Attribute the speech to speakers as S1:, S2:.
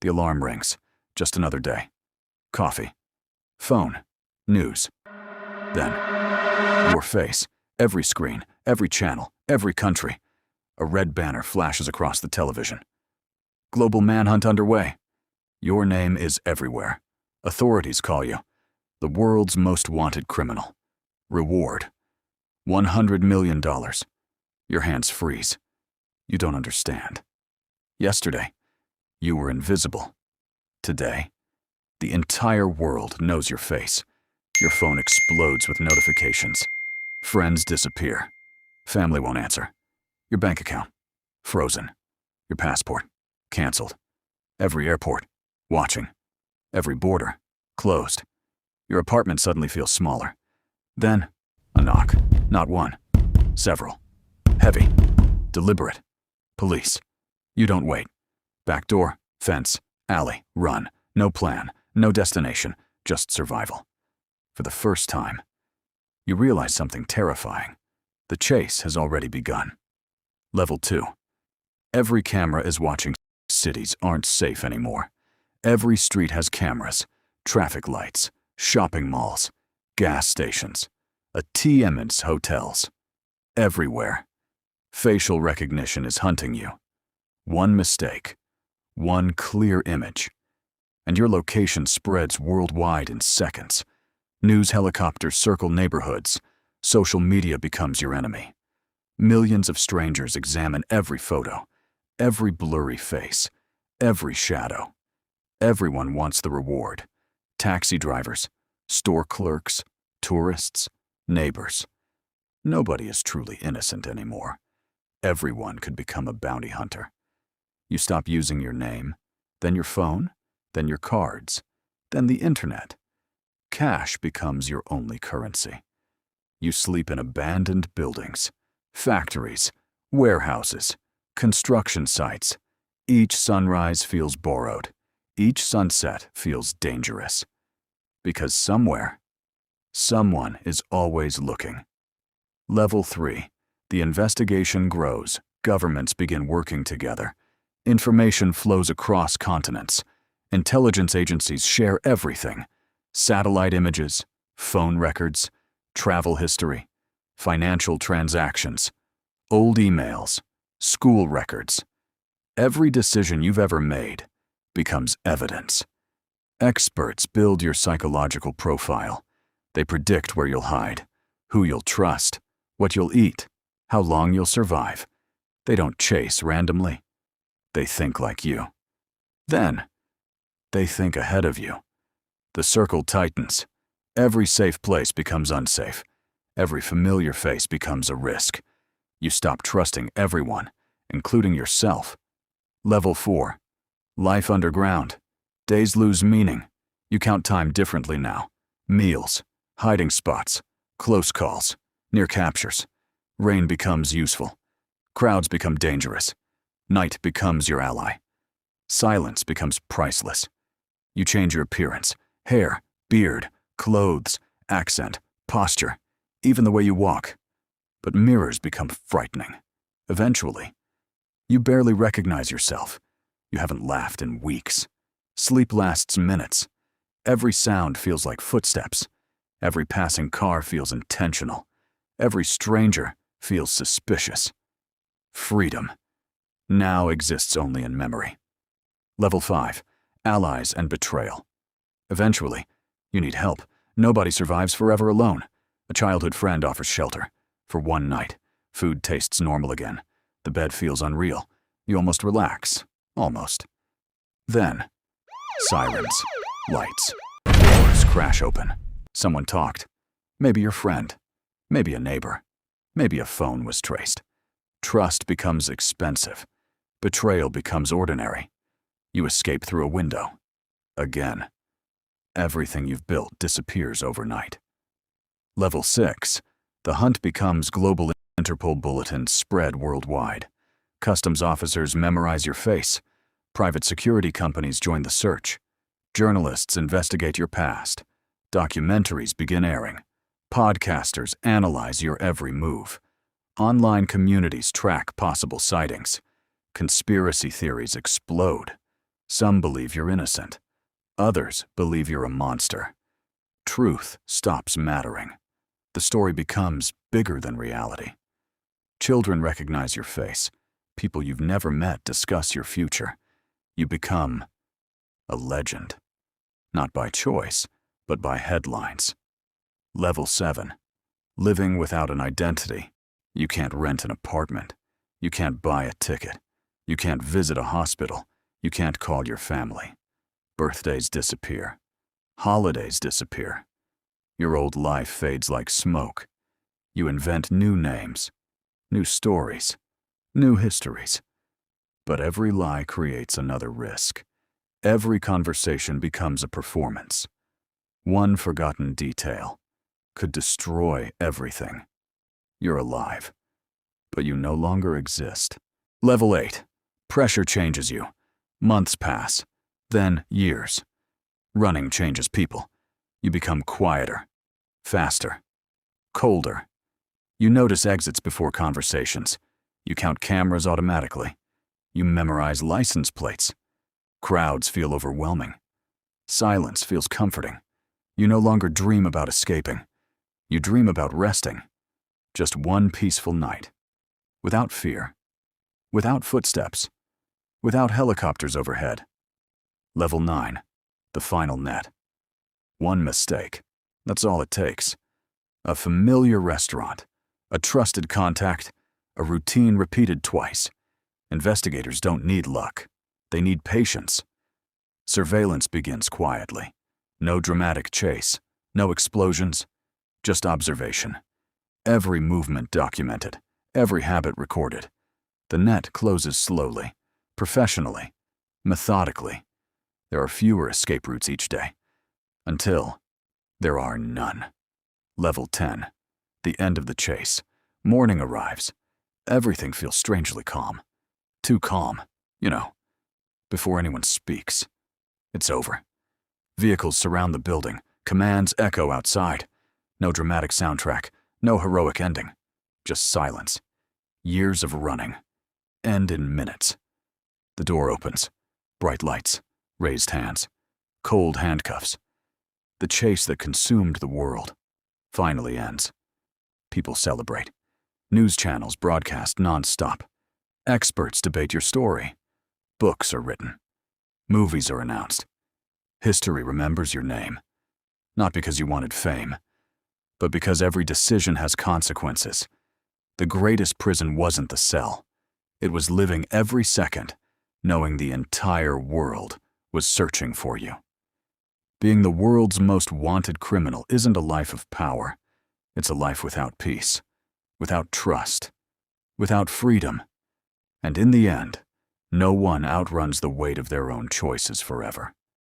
S1: The alarm rings. Just another day. Coffee. Phone. News. Then, your face. Every screen, every channel, every country. A red banner flashes across the television. Global manhunt underway. Your name is everywhere. Authorities call you. The world's most wanted criminal. Reward. $100 million. Your hands freeze. You don't understand. Yesterday, you were invisible. Today, the entire world knows your face. Your phone explodes with notifications. Friends disappear. Family won't answer. Your bank account, frozen. Your passport, canceled. Every airport, watching. Every border, closed. Your apartment suddenly feels smaller. Then, a knock. Not one. Several. Heavy. Deliberate. Police. You don't wait. Back door, fence, alley, run. No plan, no destination, just survival. For the first time, you realize something terrifying. The chase has already begun. Level 2. Every camera is watching. Cities aren't safe anymore. Every street has cameras, traffic lights, shopping malls, gas stations, ATMs, hotels. Everywhere. Facial recognition is hunting you. One mistake, one clear image, and your location spreads worldwide in seconds. News helicopters circle neighborhoods. Social media becomes your enemy. Millions of strangers examine every photo, every blurry face, every shadow. Everyone wants the reward. Taxi drivers, store clerks, tourists, neighbors. Nobody is truly innocent anymore. Everyone could become a bounty hunter. You stop using your name, then your phone, then your cards, then the internet. Cash becomes your only currency. You sleep in abandoned buildings, factories, warehouses, construction sites. Each sunrise feels borrowed. Each sunset feels dangerous. Because somewhere, someone is always looking. Level 3. The investigation grows. Governments begin working together. Information flows across continents. Intelligence agencies share everything. Satellite images, phone records, travel history, financial transactions, old emails, school records. Every decision you've ever made becomes evidence. Experts build your psychological profile. They predict where you'll hide, who you'll trust, what you'll eat, how long you'll survive. They don't chase randomly. They think like you. Then, they think ahead of you. The circle tightens. Every safe place becomes unsafe. Every familiar face becomes a risk. You stop trusting everyone, including yourself. Level 4. Life underground. Days lose meaning. You count time differently now. Meals, hiding spots, close calls, near captures. Rain becomes useful. Crowds become dangerous. Night becomes your ally. Silence becomes priceless. You change your appearance. Hair, beard, clothes, accent, posture, even the way you walk. But mirrors become frightening. Eventually, you barely recognize yourself. You haven't laughed in weeks. Sleep lasts minutes. Every sound feels like footsteps. Every passing car feels intentional. Every stranger feels suspicious. Freedom now exists only in memory. Level 5. Allies and betrayal. Eventually, you need help. Nobody survives forever alone. A childhood friend offers shelter. For one night, food tastes normal again. The bed feels unreal. You almost relax. Almost. Then, sirens, lights, doors crash open. Someone talked. Maybe your friend. Maybe a neighbor. Maybe a phone was traced. Trust becomes expensive. Betrayal becomes ordinary. You escape through a window. Again. Everything you've built disappears overnight. Level 6. The hunt becomes global. Interpol bulletins spread worldwide. Customs officers memorize your face. Private security companies join the search. Journalists investigate your past. Documentaries begin airing. Podcasters analyze your every move. Online communities track possible sightings. Conspiracy theories explode. Some believe you're innocent. Others believe you're a monster. Truth stops mattering. The story becomes bigger than reality. Children recognize your face. People you've never met discuss your future. You become a legend. Not by choice, but by headlines. Level 7. Living without an identity. You can't rent an apartment. You can't buy a ticket. You can't visit a hospital. You can't call your family. Birthdays disappear. Holidays disappear. Your old life fades like smoke. You invent new names, new stories, new histories. But every lie creates another risk. Every conversation becomes a performance. One forgotten detail could destroy everything. You're alive, but you no longer exist. Level 8. Pressure changes you. Months pass, then years. Running changes people. You become quieter, faster, colder. You notice exits before conversations. You count cameras automatically. You memorize license plates. Crowds feel overwhelming. Silence feels comforting. You no longer dream about escaping. You dream about resting. Just one peaceful night. Without fear. Without footsteps. Without helicopters overhead. Level 9. The final net. One mistake. That's all it takes. A familiar restaurant. A trusted contact. A routine repeated twice. Investigators don't need luck. They need patience. Surveillance begins quietly. No dramatic chase. No explosions. Just observation. Every movement documented. Every habit recorded. The net closes slowly, professionally, methodically. There are fewer escape routes each day. Until there are none. Level 10. The end of the chase. Morning arrives. Everything feels strangely calm. Too calm, before anyone speaks. It's over. Vehicles surround the building. Commands echo outside. No dramatic soundtrack. No heroic ending. Just silence. Years of running. End in minutes. The door opens. Bright lights. Raised hands. Cold handcuffs. The chase that consumed the world finally ends. People celebrate. News channels broadcast non-stop. Experts debate your story. Books are written. Movies are announced. History remembers your name. Not because you wanted fame, but because every decision has consequences. The greatest prison wasn't the cell. It was living every second, knowing the entire world was searching for you. Being the world's most wanted criminal isn't a life of power. It's a life without peace, without trust, without freedom. And in the end, no one outruns the weight of their own choices forever.